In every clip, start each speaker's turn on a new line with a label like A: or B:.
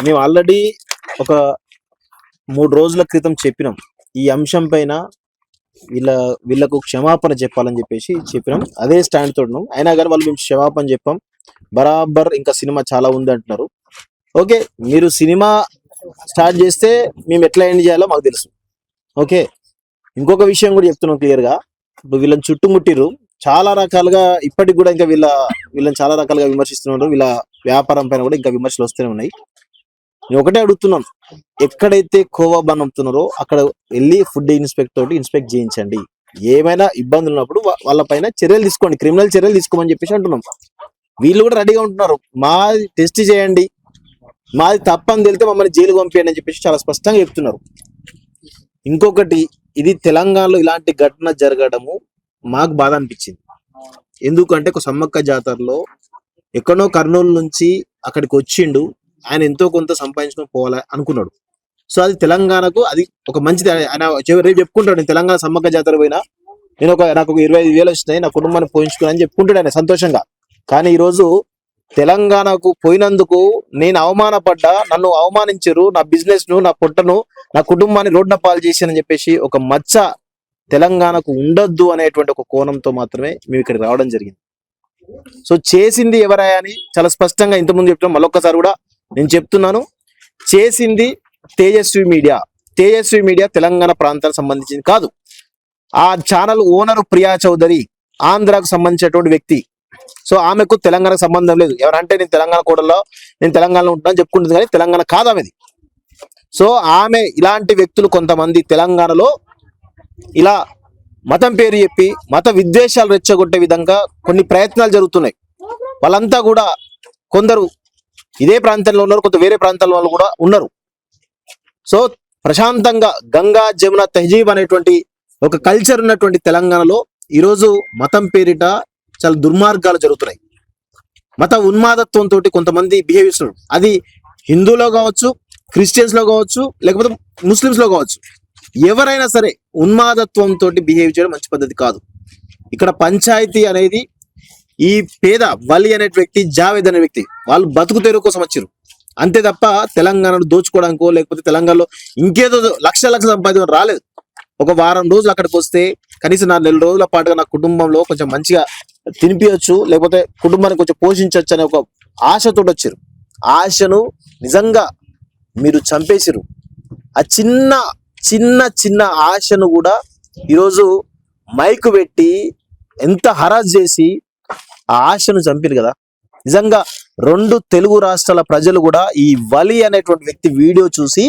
A: మేము ఆల్రెడీ ఒక 3 రోజుల క్రితం చెప్పినాం. ఈ అంశం పైన వీళ్ళకు క్షమాపణ చెప్పాలని చెప్పినాం. అదే స్టాండ్ తోడున్నాం. అయినా కానీ వాళ్ళు మేము క్షమాపణ చెప్పాం, బరాబర్ ఇంకా సినిమా చాలా ఉంది అంటున్నారు. ఓకే, మీరు సినిమా స్టార్ట్ చేస్తే మేము ఎట్లా ఎండ్ చేయాలో మాకు తెలుసు. ఓకే, ఇంకొక విషయం కూడా చెప్తున్నాం క్లియర్గా. ఇప్పుడు వీళ్ళని చుట్టుముట్టిరు చాలా రకాలుగా, ఇప్పటికి కూడా ఇంకా వీళ్ళని చాలా రకాలుగా విమర్శిస్తున్నారు. వీళ్ళ వ్యాపారం పైన కూడా ఇంకా విమర్శలు వస్తూనే ఉన్నాయి. నేను ఒకటే అడుగుతున్నాం, ఎక్కడైతే కోవా బన్ అమ్ముతున్నారో అక్కడ వెళ్ళి ఫుడ్ ఇన్స్పెక్టర్ తోటి ఇన్స్పెక్ట్ చేయించండి. ఏమైనా ఇబ్బందులు ఉన్నప్పుడు వాళ్ళ పైన చర్యలు తీసుకోండి, క్రిమినల్ చర్యలు తీసుకోమని చెప్పేసి అంటున్నాం. వీళ్ళు కూడా రెడీగా ఉంటున్నారు, మాది టెస్ట్ చేయండి, మాది తప్పని తెలితే మమ్మల్ని జైలు పంపేయండి అని చెప్పేసి చాలా స్పష్టంగా చెప్తున్నారు. ఇంకొకటి, ఇది తెలంగాణలో ఇలాంటి ఘటన జరగడము మాకు బాధ అనిపించింది. ఎందుకంటే ఒక సమ్మక్క జాతరలో ఎక్కడో కర్నూలు నుంచి అక్కడికి వచ్చిండు, ఆయన ఎంతో కొంత సంపాదించుకొని పోవాలి అనుకున్నాడు. సో అది తెలంగాణకు అది ఒక మంచిది. ఆయన రేపు చెప్పుకుంటాడు, నేను తెలంగాణ సమ్మక్క జాతర పోయినా నాకు 25,000 వచ్చినాయి, నా కుటుంబాన్ని పోయించుకున్నా అని చెప్పుకుంటాడు ఆయన సంతోషంగా. కానీ ఈరోజు తెలంగాణకు పోయినందుకు నేను అవమానపడ్డా, నన్ను అవమానించరు, నా బిజినెస్ ను, నా పొట్టను, నా కుటుంబాన్ని రోడ్డున పాలు చేశానని చెప్పేసి ఒక మచ్చ తెలంగాణకు ఉండొద్దు అనేటువంటి ఒక కోణంతో మాత్రమే మేము ఇక్కడికి రావడం జరిగింది. సో చేసింది ఎవరాయా అని చాలా స్పష్టంగా ఇంతకుముందు చెప్తున్నాం, మళ్ళొక్కసారి కూడా నేను చెప్తున్నాను, చేసింది తేజస్వి మీడియా. తేజస్వి మీడియా తెలంగాణ ప్రాంతానికి సంబంధించింది కాదు. ఆ ఛానల్ ఓనర్ ప్రియా చౌదరి ఆంధ్రాకు సంబంధించినటువంటి వ్యక్తి. సో ఆమెకు తెలంగాణకు సంబంధం లేదు. ఎవరంటే నేను తెలంగాణ కోడల్లో, నేను తెలంగాణలో ఉంటానని చెప్పుకుంటుంది, కానీ తెలంగాణ కాదు ఆమెది. సో ఆమె ఇలాంటి వ్యక్తులు కొంతమంది తెలంగాణలో ఇలా మతం పేరు చెప్పి మత విద్వేషాలు రెచ్చగొట్టే విధంగా కొన్ని ప్రయత్నాలు జరుగుతున్నాయి. వాళ్ళంతా కూడా కొందరు ఇదే ప్రాంతంలో ఉన్నారు, కొంత వేరే ప్రాంతాల వాళ్ళు కూడా ఉన్నారు. సో ప్రశాంతంగా గంగా జమున తహజీబ్ అనేటువంటి ఒక కల్చర్ ఉన్నటువంటి తెలంగాణలో ఈరోజు మతం పేరిట చాలా దుర్మార్గాలు జరుగుతున్నాయి. మత ఉన్మాదత్వంతో కొంతమంది బిహేవ్ చేస్తున్నారు. అది హిందూలో కావచ్చు, క్రిస్టియన్స్ లో కావచ్చు, లేకపోతే ముస్లిమ్స్ లో కావచ్చు, ఎవరైనా సరే ఉన్మాదత్వంతో బిహేవ్ చేయడం మంచి పద్ధతి కాదు. ఇక్కడ పంచాయతీ అనేది ఈ పేద వలి అనే వ్యక్తి, జావేద్ అనే వ్యక్తి, వాళ్ళు బతుకు తెరువు కోసం వచ్చారు అంతే తప్ప తెలంగాణను దోచుకోవడానికో లేకపోతే తెలంగాణలో ఇంకేదో లక్ష సంపాదించడం రాలేదు. ఒక వారం రోజులు అక్కడికి వస్తే కనీసం నా 4 రోజుల పాటుగా నా కుటుంబంలో కొంచెం మంచిగా తినిపించచ్చు, లేకపోతే కుటుంబాన్ని కొంచెం పోషించవచ్చు అనే ఒక ఆశతో వచ్చారు. ఆశను నిజంగా మీరు చంపేసిరు. ఆ చిన్న చిన్న చిన్న ఆశను కూడా ఈరోజు మైకు పెట్టి ఎంత హరాజ్ చేసి ఆ ఆశను చంపిరు కదా. నిజంగా 2 తెలుగు రాష్ట్రాల ప్రజలు కూడా ఈ వలి అనేటువంటి వ్యక్తి వీడియో చూసి,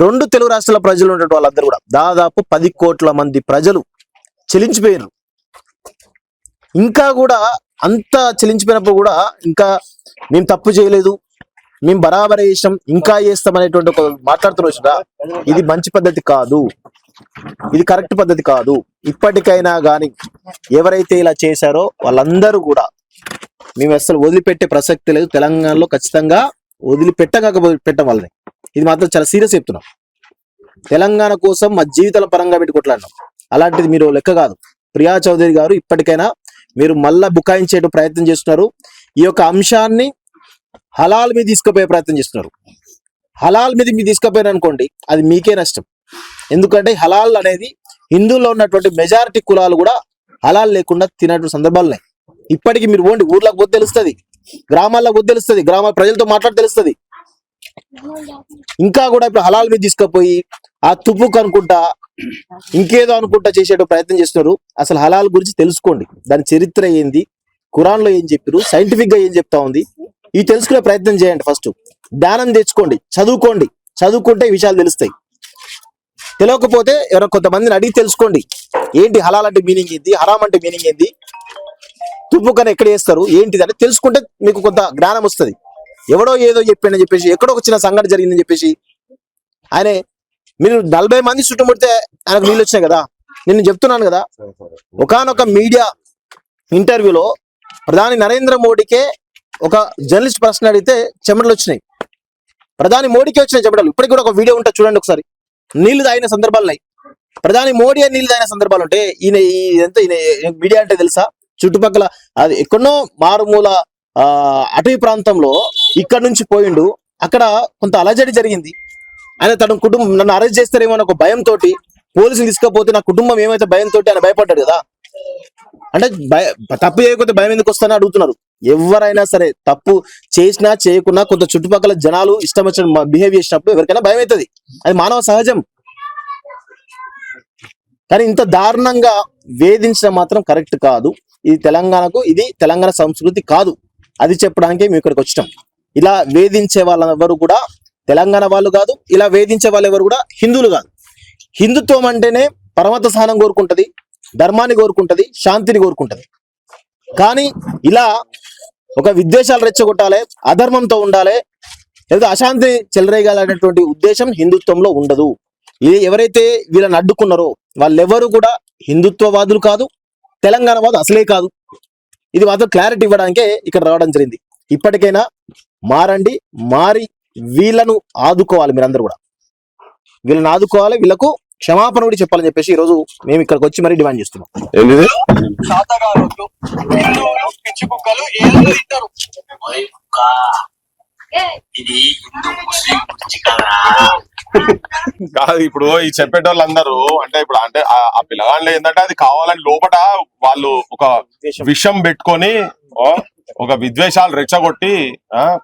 A: 2 తెలుగు రాష్ట్రాల ప్రజలు ఉన్నటువంటి వాళ్ళందరూ కూడా దాదాపు 10 కోట్ల మంది ప్రజలు చెలించిపోయారు. ఇంకా కూడా అంత చెలించిపోయినప్పుడు కూడా ఇంకా మేము తప్పు చేయలేదు, మేము బరాబర్ చేసాం, ఇంకా చేస్తాం అనేటువంటి ఒక మాట్లాడుతున్నా. ఇది మంచి పద్ధతి కాదు, ఇది కరెక్ట్ పద్ధతి కాదు. ఇప్పటికైనా కానీ ఎవరైతే ఇలా చేశారో వాళ్ళందరూ కూడా మేము అసలు వదిలిపెట్టే ప్రసక్తి లేదు. తెలంగాణలో ఖచ్చితంగా పెట్టం వాళ్ళని. ఇది మాత్రం చాలా సీరియస్ చెప్తున్నాం. తెలంగాణ కోసం మా జీవితాల పరంగా పెట్టి కొట్లాడినాం. అలాంటిది మీరు లెక్క కాదు. ప్రియా చౌదరి గారు ఇప్పటికైనా మీరు మళ్ళా బుకాయించే ప్రయత్నం చేస్తున్నారు. ఈ యొక్క అంశాన్ని హలాల్ మీద తీసుకుపోయే ప్రయత్నం చేస్తున్నారు. హలాల్ మీద మీరు తీసుకుపోయారు అనుకోండి, అది మీకే నష్టం. ఎందుకంటే హలాల్ అనేది హిందువుల్లో ఉన్నటువంటి మెజారిటీ కులాలు కూడా హలాల్ లేకుండా తినేటువంటి సందర్భాలు ఉన్నాయి. ఇప్పటికీ మీరు పోండి, ఊర్లకు పోతే తెలుస్తుంది, గ్రామాల్లో పోతే తెలుస్తుంది, గ్రామాల ప్రజలతో మాట్లాడి తెలుస్తుంది. ఇంకా కూడా ఇప్పుడు హలాల్ మీద తీసుకుపోయి ఆ తుప్పుకు అనుకుంటా ఇంకేదో అనుకుంటా చేసే ప్రయత్నం చేస్తున్నారు. అసలు హలాల్ గురించి తెలుసుకోండి, దాని చరిత్ర ఏంది, ఖురాన్ లో ఏం చెప్పారు, సైంటిఫిక్ గా ఏం చెప్తా ఉంది, ఇవి తెలుసుకునే ప్రయత్నం చేయండి. ఫస్ట్ జ్ఞానం తెచ్చుకోండి, చదువుకోండి. చదువుకుంటే ఈ విషయాలు తెలుస్తాయి. తెలియకపోతే ఎవరో కొంతమందిని అడిగి తెలుసుకోండి. ఏంటి హలాల్ అంటే మీనింగ్ ఏంది, హరామ్ అంటే మీనింగ్ ఏంది, తుప్పుకని ఎక్కడ చేస్తారు ఏంటిది అని తెలుసుకుంటే మీకు కొంత జ్ఞానం వస్తుంది. ఎవడో ఏదో చెప్పిండని చెప్పేసి, ఎక్కడో ఒక చిన్న సంఘటన జరిగిందని చెప్పేసి మీరు 40 మంది చుట్టుముడితే ఆయనకు నీళ్ళు వచ్చినాయి కదా. నేను చెప్తున్నాను కదా, ఒకానొక మీడియా ఇంటర్వ్యూలో ప్రధాని నరేంద్ర మోడీకే ఒక జర్నలిస్ట్ ప్రశ్న అడిగితే చెమటలు వచ్చినాయి. ప్రధాని మోడీకే వచ్చినాయి చెమటలు. ఇప్పటికి కూడా ఒక వీడియో ఉంటే చూడండి ఒకసారి. నీళ్లు తాగిన సందర్భాలు ఉన్నాయి, ప్రధాని మోడీ నీళ్లు తాగిన సందర్భాలు ఉంటాయి. ఈయన మీడియా అంటే తెలుసా, చుట్టుపక్కల అది ఎక్కడో మారుమూల అటవీ ప్రాంతంలో ఇక్కడ నుంచి పోయిండు, అక్కడ కొంత అలజడి జరిగింది. ఆయన తన కుటుంబం నన్ను అరెస్ట్ చేస్తారేమో అని ఒక భయంతో పోలీసులు తీసుకపోతే నా కుటుంబం ఏమైతే భయంతో ఆయన భయపడ్డాడు కదా. అంటే తప్పు చేయకపోతే భయం ఎందుకు వస్తానని అడుగుతున్నారు. ఎవరైనా సరే తప్పు చేసినా చేయకున్నా కొంత చుట్టుపక్కల జనాలు ఇష్టం వచ్చిన బిహేవ్ చేసినప్పుడు ఎవరికైనా భయం అవుతుంది, అది మానవ సహజం. కానీ ఇంత దారుణంగా వేధించడం మాత్రం కరెక్ట్ కాదు. ఇది తెలంగాణ సంస్కృతి కాదు. అది చెప్పడానికే మేము ఇక్కడికి వచ్చినాం. ఇలా వేధించే వాళ్ళెవరు కూడా తెలంగాణ వాళ్ళు కాదు, ఇలా వేధించే వాళ్ళు ఎవరు కూడా హిందువులు కాదు. హిందుత్వం అంటేనే పరమత స్థానం కోరుకుంటది, ధర్మాన్ని కోరుకుంటది, శాంతిని కోరుకుంటది. కానీ ఇలా ఒక విద్వేషాలు రెచ్చగొట్టాలి, అధర్మంతో ఉండాలి, లేదా అశాంతి చెలరేగాలనేటువంటి ఉద్దేశం హిందుత్వంలో ఉండదు. ఇది ఎవరైతే వీళ్ళని అడ్డుకున్నారో వాళ్ళెవరు కూడా హిందుత్వవాదులు కాదు, తెలంగాణ వాదు అసలే కాదు. ఇది మాత్రం క్లారిటీ ఇవ్వడానికే ఇక్కడ రావడం జరిగింది. ఇప్పటికైనా మారండి, మారి వీళ్ళను ఆదుకోవాలి. మీరందరూ కూడా వీళ్ళని ఆదుకోవాలి, వీళ్ళకు క్షమాపణ కూడా చెప్పాలని చెప్పేసి ఈరోజు మేము ఇక్కడికి వచ్చి మరీ డిమాండ్ చేస్తున్నాం.
B: కాదు ఇప్పుడు ఈ చెప్పేటోళ్ళందరూ అంటే ఇప్పుడు అంటే ఆ పిల్లగాళ్ళు ఏంటంటే అది కావాలని లోపట వాళ్ళు ఒక విషం పెట్టుకొని ఒక విద్వేషాలు రెచ్చగొట్టి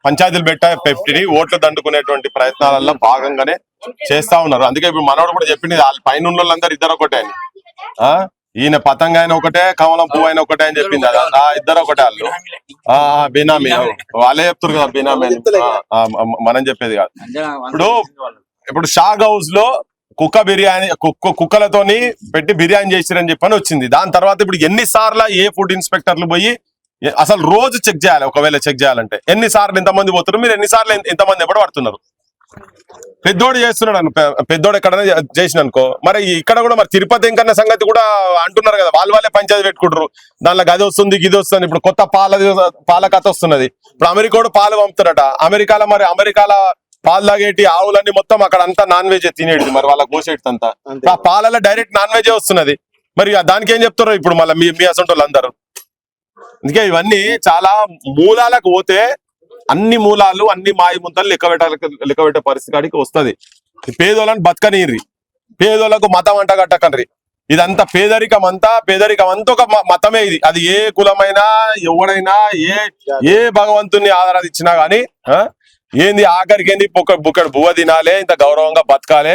B: పంచాయతీలు పెట్టి ఓట్లు దండుకునేటువంటి ప్రయత్నాలలో భాగంగానే చేస్తా ఉన్నారు. అందుకే ఇప్పుడు మనోడు కూడా చెప్పింది వాళ్ళ పైన ఉన్న వాళ్ళందరూ ఇద్దరు ఒకటే అని. ఈయన పతంగ అయిన ఒకటే, కమలం పువ్వు అయిన ఒకటే అని చెప్పింది కదా, ఇద్దరు ఒకటే వాళ్ళు. బినామీ వాళ్ళే చెప్తారు కదా బినామీ, మనం చెప్పేది కాదు. ఇప్పుడు షాగ్ హౌస్ లో కుక్క బిర్యానీ కుక్కలతోని పెట్టి బిర్యానీ చేసిరని చెప్పని వచ్చింది. దాని తర్వాత ఇప్పుడు ఎన్నిసార్లు ఏ ఫుడ్ ఇన్స్పెక్టర్లు పోయి అసలు రోజు చెక్ చేయాలి. ఒకవేళ చెక్ చేయాలంటే ఎన్నిసార్లు ఎంతమంది పోతున్నారు, మీరు ఎన్నిసార్లు ఎంతమంది ఎప్పుడు పడుతున్నారు? పెద్దోడు చేస్తున్నాడు అను, పెద్దోడు ఎక్కడైనా చేసిన అనుకో, మరి ఇక్కడ కూడా మరి తిరుపతి ఇంకన్నా సంగతి కూడా అంటున్నారు కదా, వాళ్ళే పంచాయతీ పెట్టుకుంటారు. దానిలో గది వస్తుంది గిది వస్తుంది. ఇప్పుడు కొత్త పాల కథ వస్తున్నది. ఇప్పుడు అమెరికాడు పాలు పంపుతారట. అమెరికాల పాలు తాగేటి ఆవులన్నీ మొత్తం అక్కడ అంతా నాన్ వెజ్ తినేది, మరి వాళ్ళ కోసేటి అంతా ఆ పాలలో డైరెక్ట్ నాన్ వెజే వస్తున్నది. మరి దానికి ఏం చెప్తారు ఇప్పుడు మళ్ళీ మీ అసంటి వాళ్ళు అందరూ? అందుకే ఇవన్నీ చాలా మూలాలకు పోతే అన్ని మూలాలు అన్ని మాయ ముంతలు లెక్క పెట్టే పరిస్థితి కాడికి వస్తుంది. పేదోళ్ళని బతకనీర్రి, పేదోళ్ళకు మతం అంట కట్టకండ్రి. ఇదంతా పేదరికం అంతా ఒక మతమే. ఇది అది ఏ కులమైనా ఎవడైనా ఏ భగవంతుని ఆధారాలు గాని ఏంది ఆఖరికి ఏంది బుక్కడు బువ్వ తినాలి, ఇంత గౌరవంగా బతకాలి,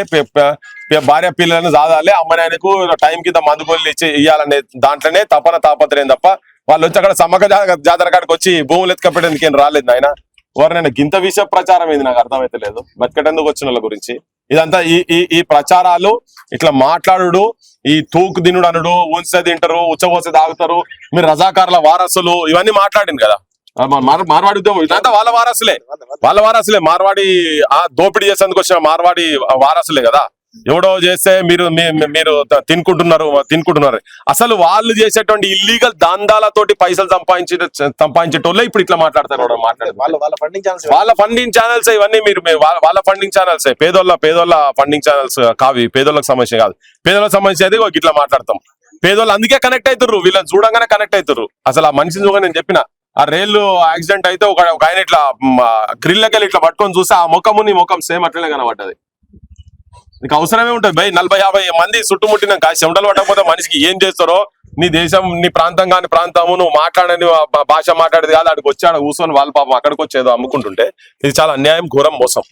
B: భార్య పిల్లలను సాదాలి, అమ్మనాయనకు టైం కింద మందుగోళ్ళు ఇవ్వాలనే దాంట్లోనే తాపత్రయం తప్ప వాళ్ళు వచ్చి అక్కడ సమ్మక జాతర కాడికి వచ్చి భూములు ఎత్తుకపెట్టేందుకు ఏం రాలేదు ఆయన. ఎవరినైనా గింత విష ప్రచారం ఏంది నాకు అర్థమైతే లేదు. బతికటేందుకు వచ్చిన వాళ్ళ గురించి ఇదంతా ఈ ప్రచారాలు, ఇట్లా మాట్లాడు, ఈ తూకు దినుడు అనుడు, ఉంచే తింటారు, ఉచ్చబోసే తాగుతారు, మీరు రజాకారుల వారసులు, ఇవన్నీ మాట్లాడింది కదా. మార్వాడి ఉద్యమం ఇదంతా వాళ్ళ వారసులే. మార్వాడి దోపిడీ చేసేందుకు వచ్చిన మార్వాడి వారసులే కదా. ఎవడో చేస్తే మీరు తినుకుంటున్నారు. అసలు వాళ్ళు చేసేటువంటి ఇల్లీగల్ దందాలతోటి పైసలు సంపాదించేటోళ్ళే ఇప్పుడు ఇట్లా మాట్లాడతారు. వాళ్ళ ఫండింగ్ ఛానల్స్ ఇవన్నీ. మీరు వాళ్ళ ఫండింగ్ ఛానల్స్ పేదోళ్ళ ఫండింగ్ ఛానల్స్ కావి. పేదోళ్ళకి సమస్య కాదు. పేదోళ్ళకి సమస్య అయితే ఇట్లా మాట్లాడతాం. పేదోళ్ళు అందుకే కనెక్ట్ అవుతారు, వీళ్ళని చూడంగానే కనెక్ట్ అవుతారు. అసలు ఆ మనిషిని చూడగా నేను చెప్పిన ఆ రైలు యాక్సిడెంట్ అయితే ఒక ఆయన ఇట్లా గ్రిల్లకెళ్ళి ఇట్లా పట్టుకొని చూస్తే ఆ ముఖం సేమ్ అట్లనే కనబడ్డది. నీకు అవసరమే ఉంటుంది భయ్. 40-50 మంది చుట్టుముట్టినాక చెమటలు పట్టకపోతే మనిషికి ఏం చేస్తారో, నీ దేశం నీ ప్రాంతం కాని ప్రాంతము, నువ్వు మాట్లాడని భాష మాట్లాడేది కాదు, అక్కడికి వచ్చి కూర్చొని వాళ్ళ పాపం అక్కడికి వచ్చేదో అమ్ముకుంటుంటే ఇది చాలా అన్యాయం, ఘోరం, మోసం.